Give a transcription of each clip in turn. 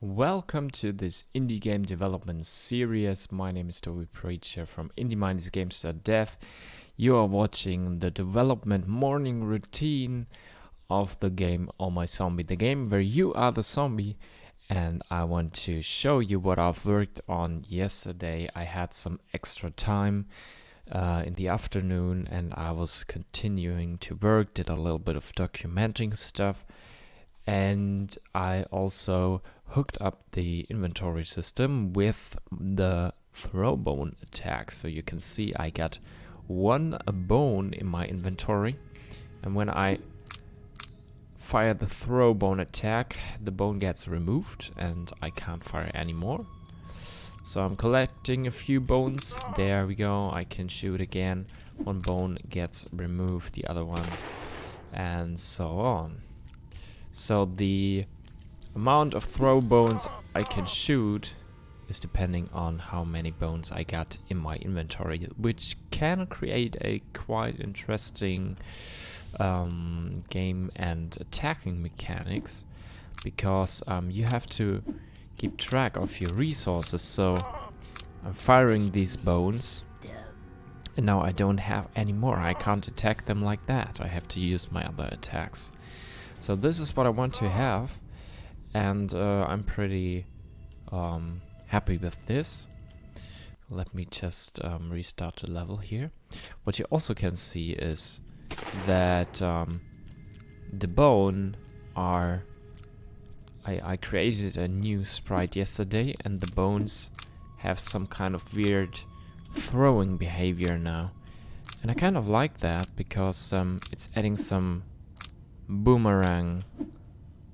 Welcome to this indie game development series. My name is Toby Preacher from IndieMindsGames.dev. You are watching the development morning routine of the game Oh My Zombie, the game where you are the zombie, and I want to show you what I've worked on yesterday. I had some extra time in the afternoon and I was continuing to work, did a little bit of documenting stuff, and I also hooked up the inventory system with the throw bone attack. So you can see I got one bone in my inventory, and when I fire the throw bone attack, the bone gets removed and I can't fire anymore. So I'm collecting a few bones. There we go. I can shoot again. One bone gets removed, the other one, and so on. So the amount of throw bones I can shoot is depending on how many bones I got in my inventory, which can create a quite interesting game and attacking mechanics, because you have to keep track of your resources. So I'm firing these bones and now I don't have any more. I can't attack them like that. I have to use my other attacks. So this is what I want to have, and I'm pretty happy with this. Let me just restart the level here. What you also can see is that the bone are... I created a new sprite yesterday, and the bones have some kind of weird throwing behavior now. And I kind of like that because it's adding some boomerang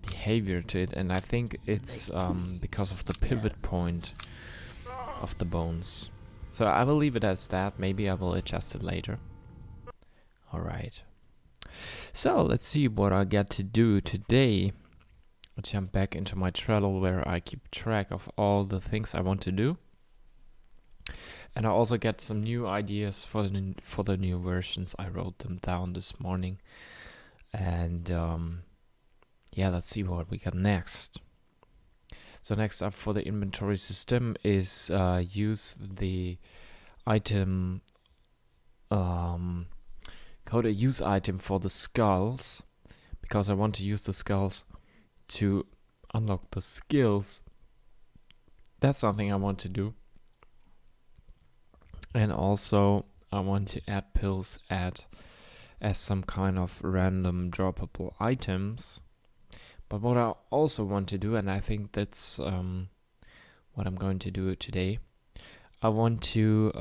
behavior to it, and I think it's because of the pivot point of the bones. So I will leave it as that. Maybe I will adjust it later. Alright. So let's see what I get to do today. I'll jump back into my Trello where I keep track of all the things I want to do. And I also get some new ideas for the new versions. I wrote them down this morning. And yeah, let's see what we got next. So next up for the inventory system is use the item, code a use item for the skulls, because I want to use the skulls to unlock the skills. That's something I want to do. And also I want to add pills as some kind of random droppable items. But what I also want to do, and I think that's what I'm going to do today, I want to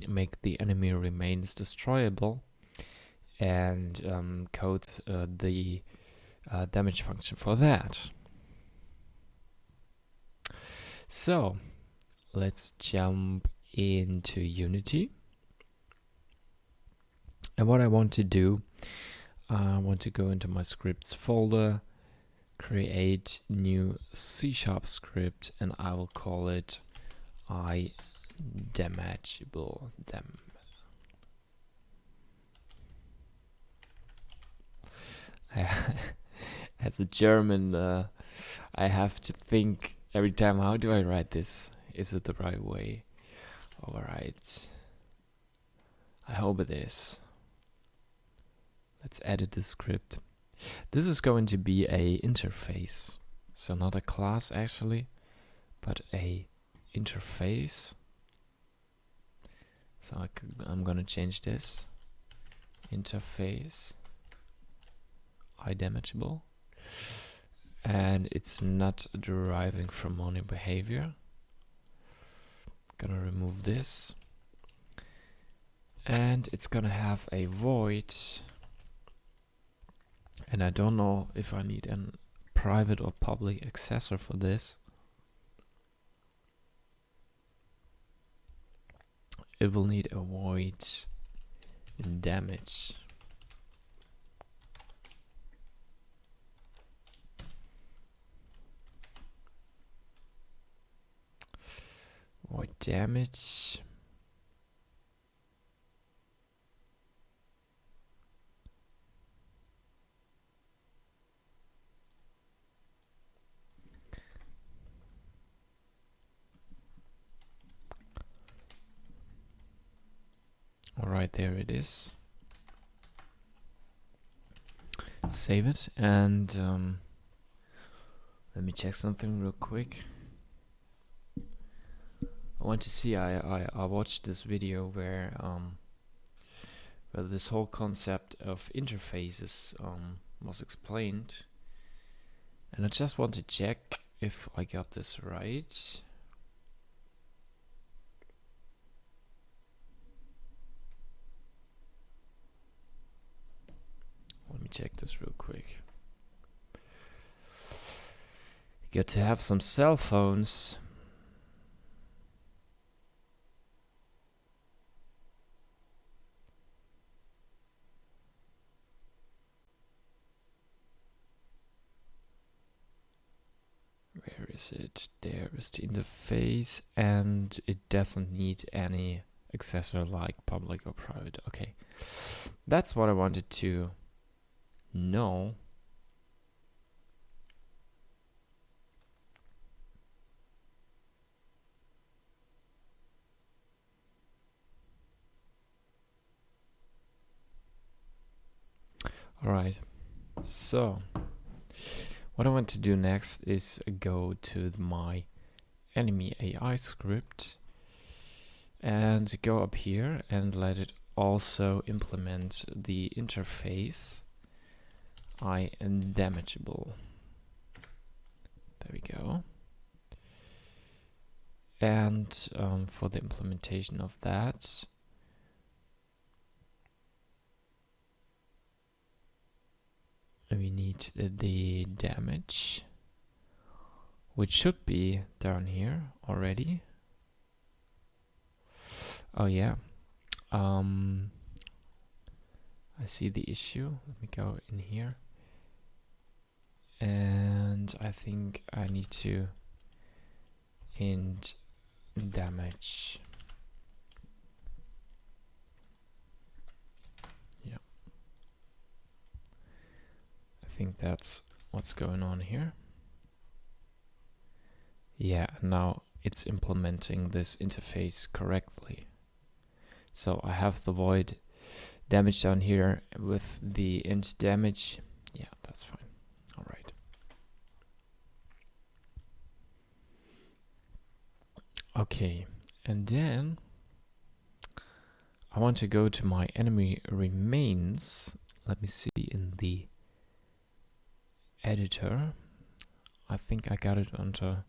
make the enemy remains destroyable and code the damage function for that. So let's jump into Unity. And what I want to do, I want to go into my scripts folder, create new C# script, and I will call it iDamageable. As a German, I have to think every time, how do I write this? Is it the right way? Alright. I hope it is. Let's edit the script. This is going to be a interface. So not a class actually, but a interface. So I'm gonna change this. Interface. iDamageable. And it's not deriving from money behavior. Gonna remove this. And it's gonna have a void. And I don't know if I need a private or public accessor for this. It will need a void damage. Void damage. Alright, there it is. Save it, and let me check something real quick. I want to see, I watched this video where this whole concept of interfaces was explained, and I just want to check if I got this right. Let me check this real quick. You got to have some cell phones. Where is it? There is the interface, and it doesn't need any accessor like public or private. Okay, that's what I wanted to know. Alright, so what I want to do next is go to my enemy AI script and go up here and let it also implement the interface I am damageable. There we go. And for the implementation of that, we need the damage, which should be down here already. Oh yeah, I see the issue. Let me go in here, and I think I need to int damage. Yeah, I think that's what's going on here. Yeah, now it's implementing this interface correctly. So I have the void damage down here with the int damage. Yeah, that's fine. All right. Okay, and then I want to go to my enemy remains. Let me see in the editor. I think I got it under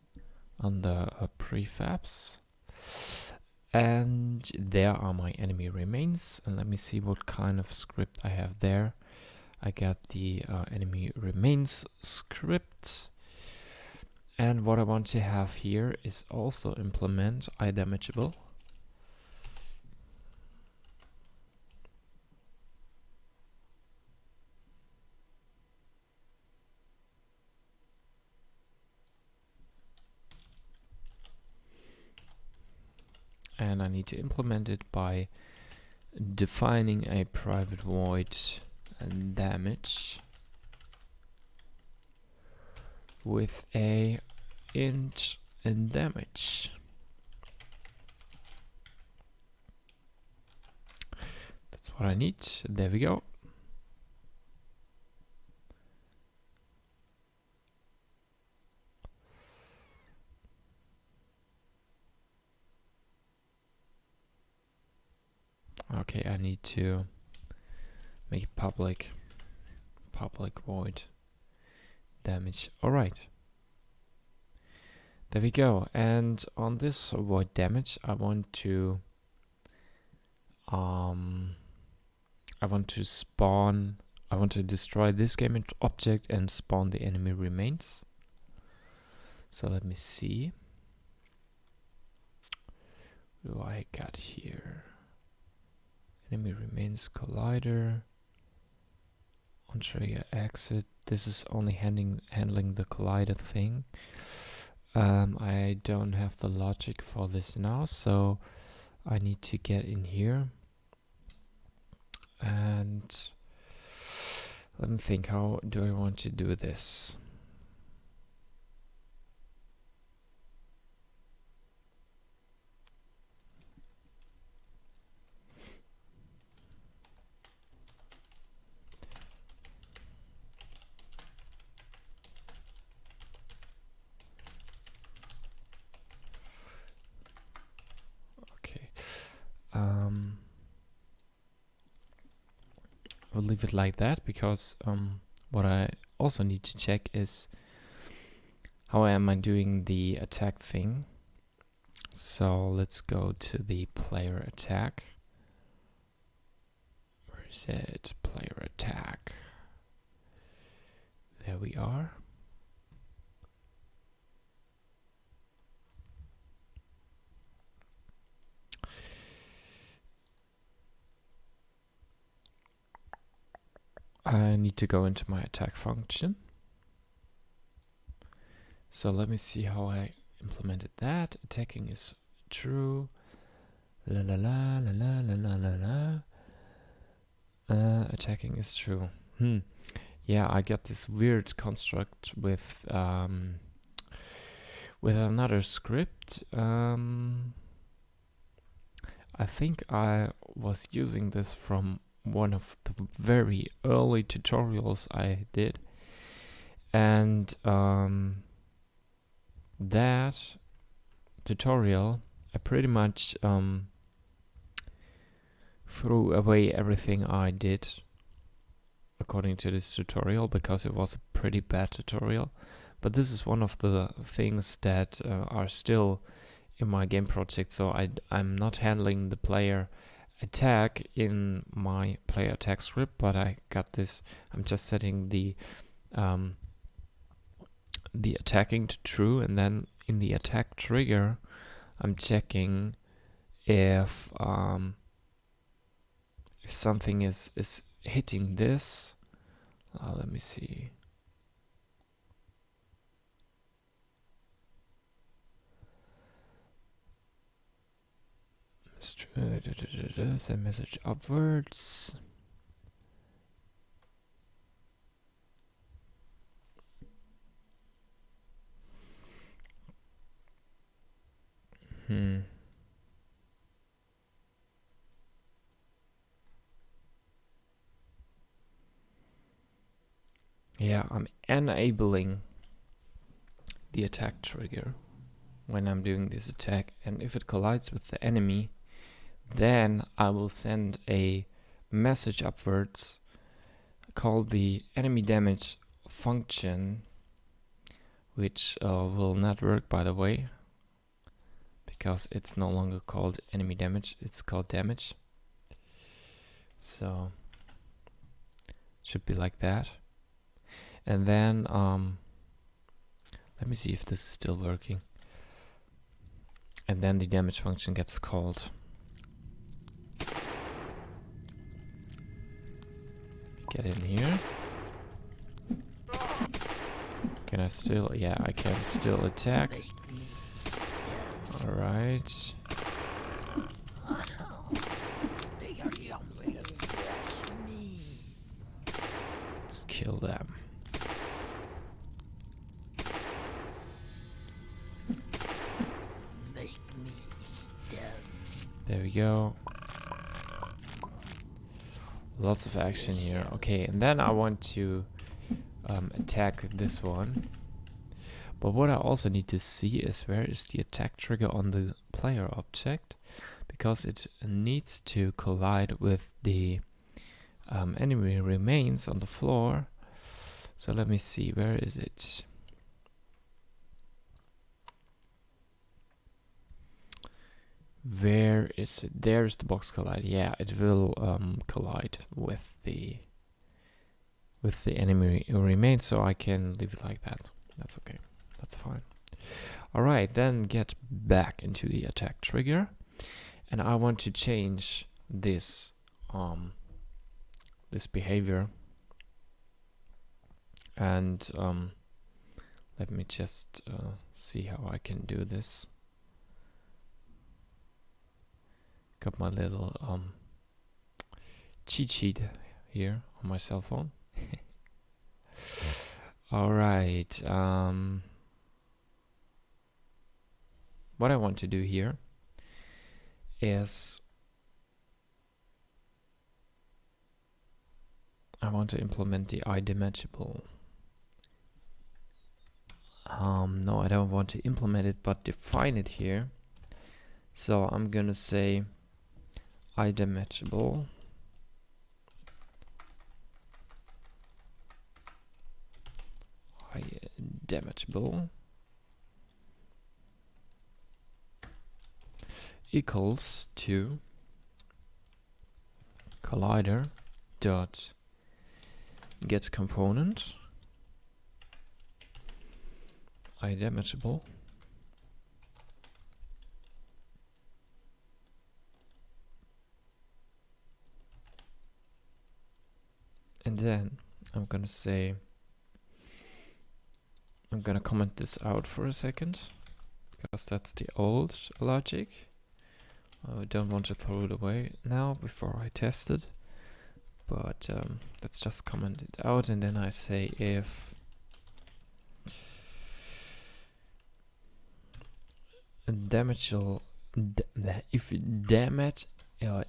prefabs. And there are my enemy remains, and let me see what kind of script I have there. I got the enemy remains script, and what I want to have here is also implement idamageable. And I need to implement it by defining a private void and damage with a int and damage. That's what I need. There we go. Okay, I need to make it public void damage. All right, there we go. And on this void damage, I want to destroy this game object and spawn the enemy remains. So let me see. What do I got here? Enemy remains collider. On trigger exit. This is only handling the collider thing. I don't have the logic for this now, so I need to get in here and let me think. How do I want to do this? we'll leave it like that, because what I also need to check is how am I doing the attack thing. So let's go to the player attack. Where is it? Player attack. There we are. I need to go into my attack function. So let me see how I implemented that. Attacking is true. La la la la la la la la la. Attacking is true. Yeah, I got this weird construct with another script. I think I was using this from one of the very early tutorials I did, and that tutorial I pretty much threw away everything I did according to this tutorial, because it was a pretty bad tutorial. But this is one of the things that are still in my game project, so I'm not handling the player attack in my player attack script, but I got this. I'm just setting the attacking to true, and then in the attack trigger I'm checking if something is hitting this. Let me see. Send message upwards. Yeah, I'm enabling the attack trigger when I'm doing this attack, and if it collides with the enemy, then I will send a message upwards called the enemy damage function, which will not work, by the way, because it's no longer called enemy damage, it's called damage. So it should be like that. And then let me see if this is still working. And then the damage function gets called. Get in here. Can I still? Yeah, I can still attack. Alright. Let's kill them. There we go. Lots of action here. Okay, and then I want to attack this one. But what I also need to see is where is the attack trigger on the player object, because it needs to collide with the enemy remains on the floor. So let me see, where is it? Where is it? There's the box collide. Yeah, it will collide with the enemy remains, so I can leave it like that. That's okay. That's fine. Alright, then get back into the attack trigger, and I want to change this this behavior, and let me just see how I can do this. Got my little cheat sheet here on my cell phone. Alright, what I want to do here is I want to implement the iDamageable. No, I don't want to implement it, but define it here. So I'm gonna say iDamageable equals to collider dot get component iDamageable and then I'm gonna say I'm gonna comment this out for a second because that's the old logic. I don't want to throw it away now before I test it, but let's just comment it out, and then I say if damageable if damage I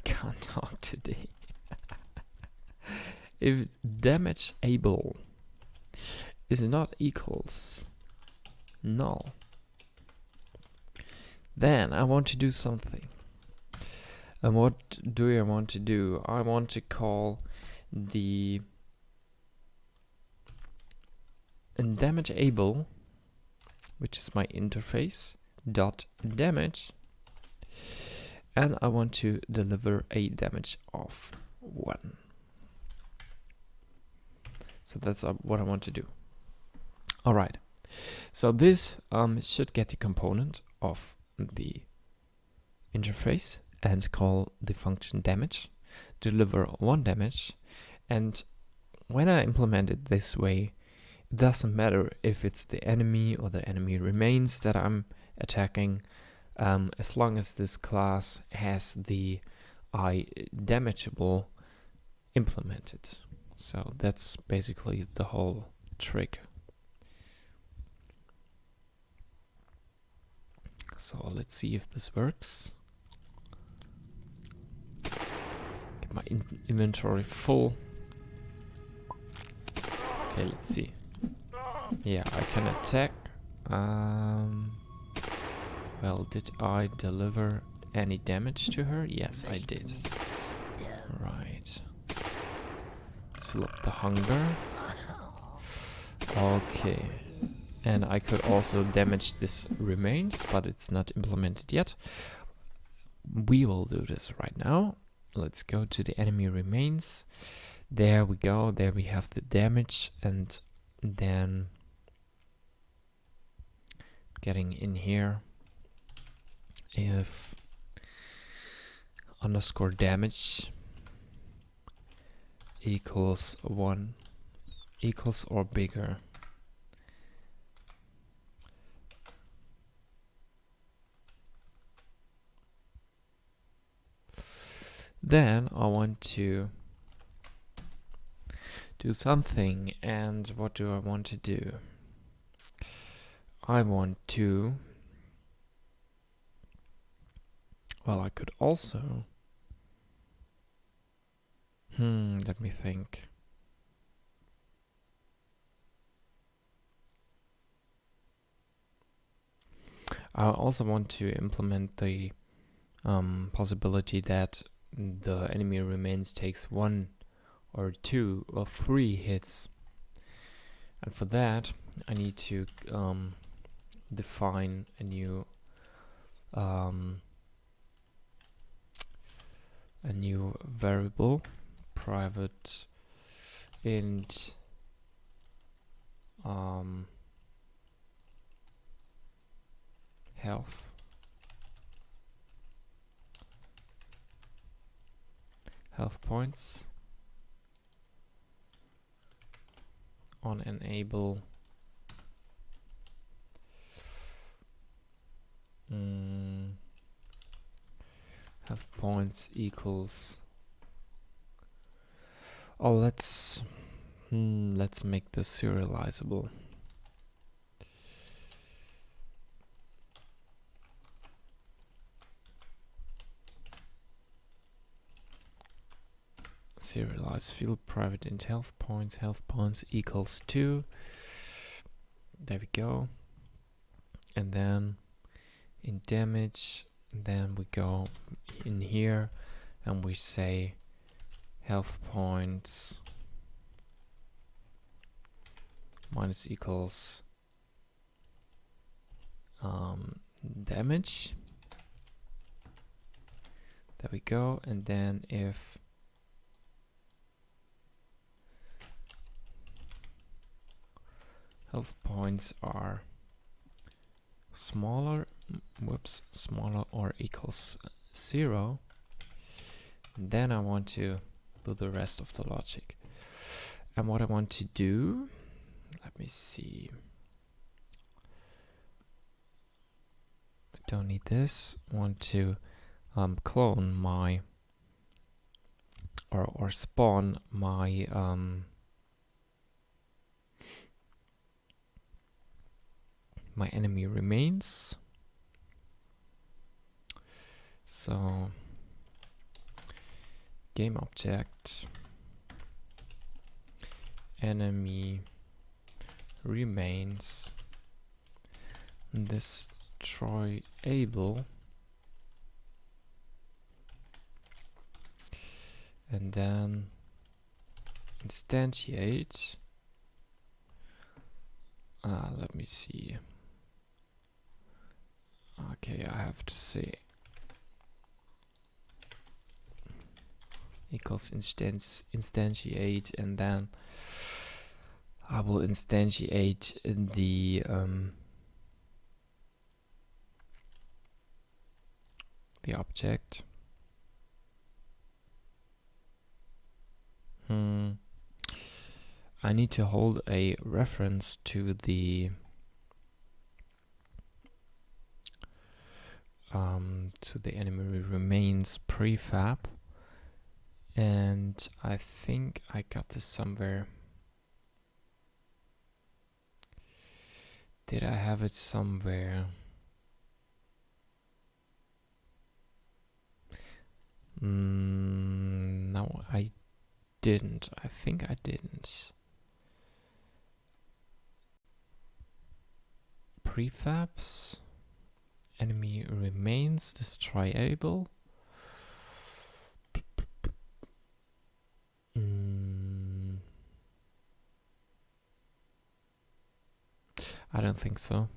can't talk today. If damageable is not equals null, then I want to do something. And what do I want to do? I want to call the damageable, which is my interface, dot damage, and I want to deliver a damage of 1. So that's what I want to do. Alright, so this should get the component of the interface and call the function damage, deliver 1 damage, and when I implement it this way, it doesn't matter if it's the enemy or the enemy remains that I'm attacking, as long as this class has the iDamageable implemented. So that's basically the whole trick. So let's see if this works. Get my inventory full. Okay, let's see. Yeah, I can attack. Well, did I deliver any damage to her? Yes, I did. Right. Let's fill up the hunger. Okay. And I could also damage this remains, but it's not implemented yet. We will do this right now. Let's go to the enemy remains. There we go. There we have the damage, and then getting in here, if underscore damage equals 1 equals or bigger, then I want to do something. And what do I want to do? I want to, well, I could also, let me think. I also want to implement the possibility that the enemy remains takes 1 or 2 or 3 hits, and for that I need to define a new variable, private int health points on enable health points equals, oh, let's make this serializable. Serialize field private int health points equals 2. There we go. And then in damage Then we go in here and we say health points minus equals damage. There we go. And then if health points are smaller or equals 0, then I want to do the rest of the logic. And what I want to do, let me see, I don't need this. I want to clone my or spawn my my enemy remains. So game object enemy remains destroyable, and then instantiate. Let me see. Okay, I have to say equals instantiate, and then I will instantiate the object. I need to hold a reference to the enemy remains prefab, and I think I got this somewhere. Did I have it somewhere? No, I didn't. I think I didn't. Prefabs, enemy remains destroyable. I don't think so.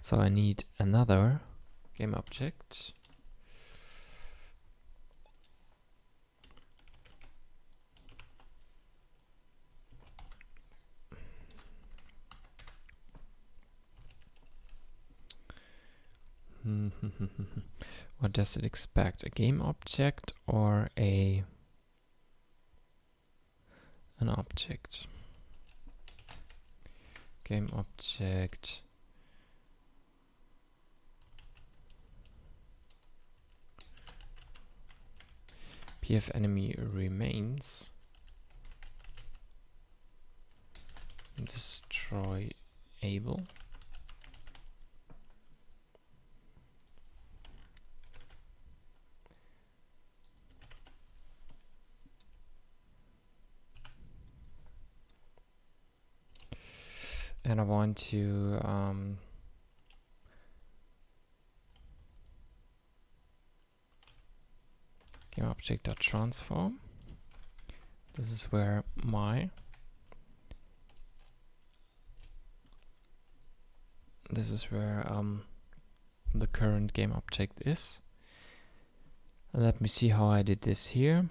So I need another game object. What does it expect? A game object or an object? Game object. PF enemy remains destroyable. And I want to game object.transform. This is where the current game object is. And let me see how I did this here.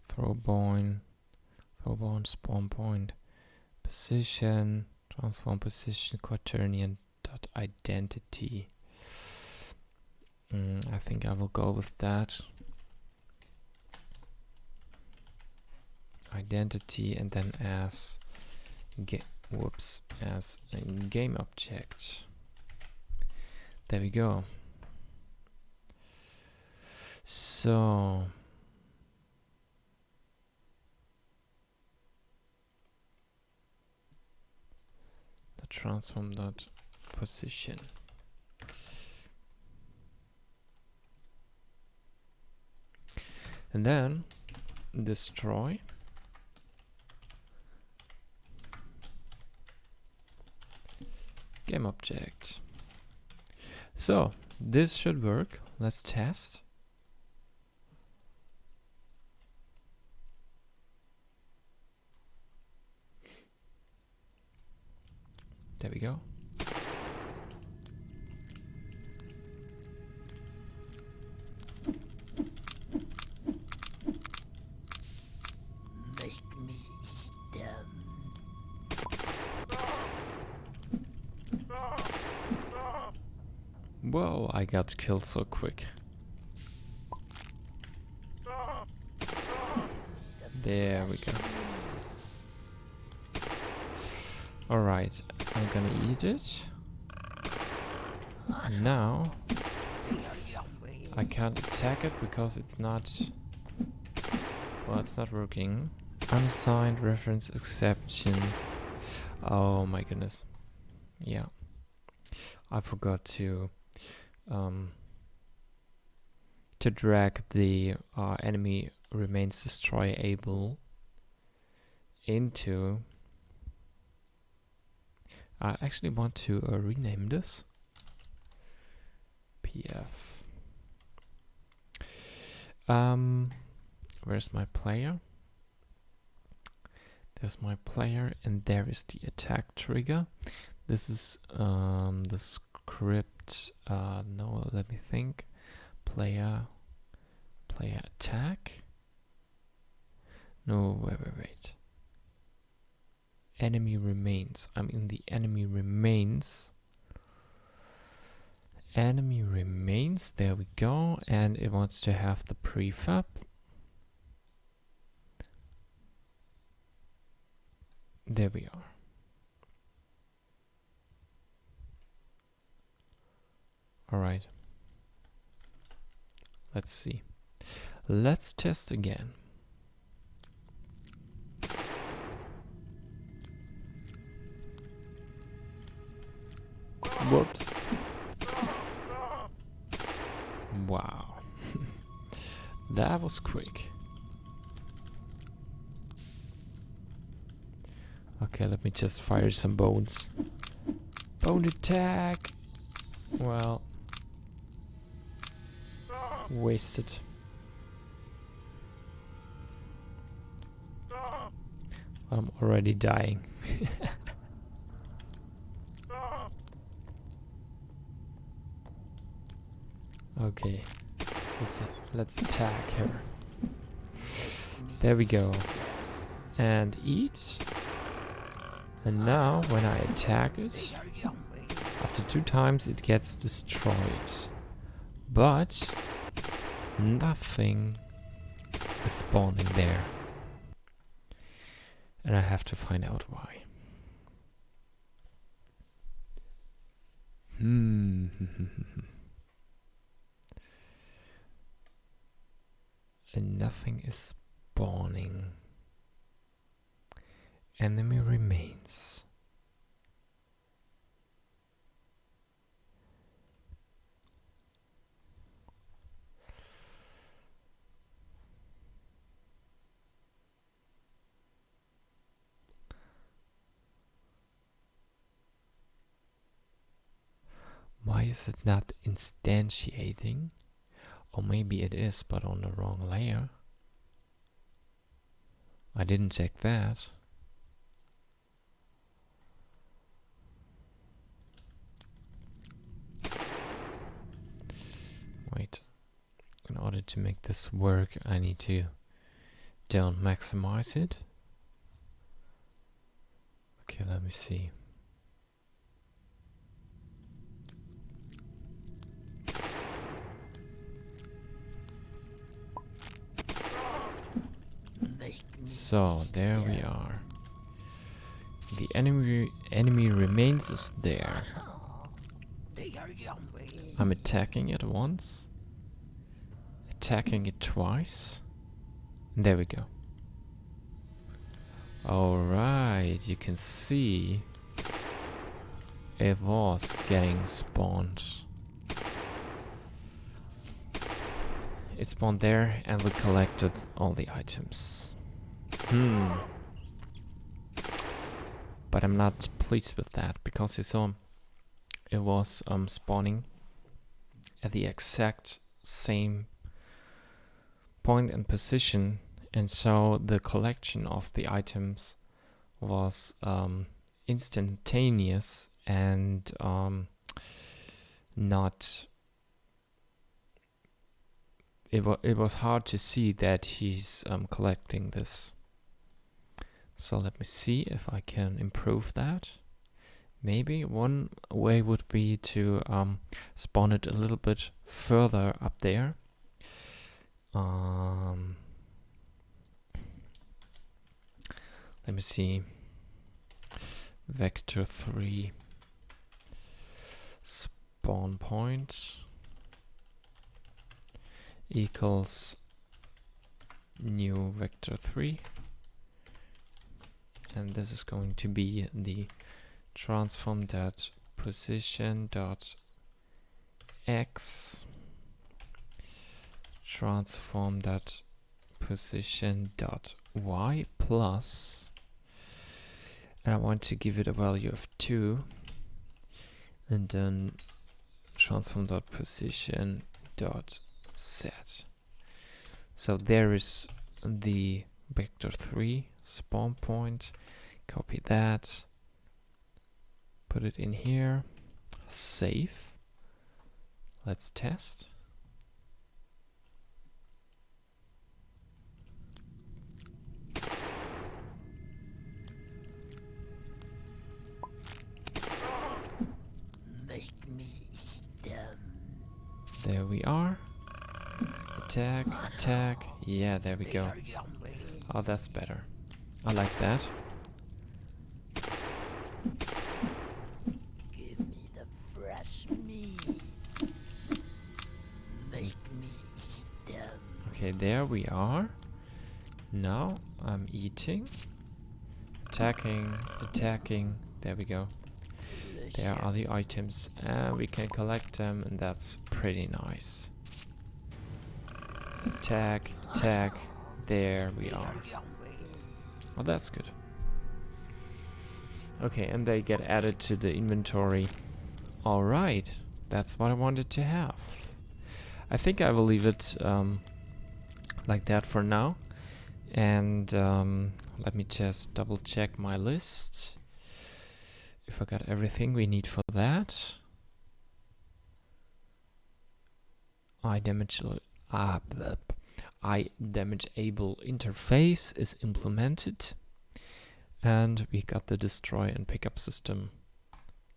Throwbone, spawn point, position, transform position, quaternion dot identity. I think I will go with that. Identity, and then as as a game object. There we go. So the transform dot position. And then destroy Game object. So, this should work. Let's test. There we go. Make me them. Whoa, I got killed so quick. There we go. Alright, I'm gonna eat it. Now I can't attack it because it's not... Well, it's not working. Unassigned reference exception. Oh my goodness. Yeah. I forgot to drag the enemy remains destroyable into... I actually want to rename this. PF. Where's my player? There's my player, and there is the attack trigger. This is the script. No, let me think. Player attack. No, wait. Enemy remains. I'm in the enemy remains. Enemy remains. There we go. And it wants to have the prefab. There we are. All right. Let's see. Let's test again. Whoops. Wow. That was quick. Okay, let me just fire some bones. Bone attack! Well... wasted. I'm already dying. Okay, let's attack her. There we go. And eat. And now when I attack it, after 2 times it gets destroyed. But nothing is spawning there. And I have to find out why. And nothing is spawning. Enemy remains. Why is it not instantiating? Or maybe it is, but on the wrong layer. I didn't check that. Wait. In order to make this work, I need to don't maximize it. Okay, let me see. So there we are. The enemy remains is there. I'm attacking it once, attacking it twice. And there we go. Alright, you can see it was getting spawned. It spawned there and we collected all the items. But I'm not pleased with that because you saw it was spawning at the exact same point and position, and so the collection of the items was instantaneous and not. It was hard to see that he's collecting this. So let me see if I can improve that. Maybe one way would be to spawn it a little bit further up there. Let me see. Vector 3 spawn point equals new vector 3, and this is going to be the transform.position.x transform.position.y plus, and I want to give it a value of 2, and then transform.position.z. So there is the vector 3 spawn point. Copy that, put it in here, save. Let's test. Make me dumb. There we are. Attack, attack. Yeah, there we go. Oh, that's better. I like that. Give me the fresh meat. Make me dumb. Okay, there we are. Now I'm eating. Attacking, attacking. There we go. There are the items, and we can collect them, and that's pretty nice. Attack, attack. There we are. Oh, that's good. Okay, and they get added to the inventory. Alright, that's what I wanted to have. I think I will leave it like that for now. And let me just double check my list. If I got everything we need for that. Eye damageable interface is implemented. And we got the destroy and pickup system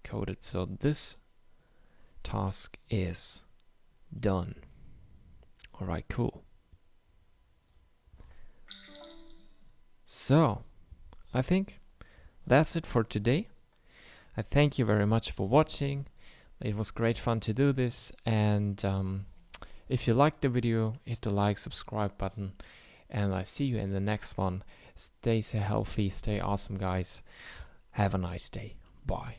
coded. So this task is done. Alright, cool. So, I think that's it for today. I thank you very much for watching. It was great fun to do this, and if you liked the video, hit the like, subscribe button, and I see you in the next one. Stay healthy, stay awesome, guys. Have a nice day. Bye.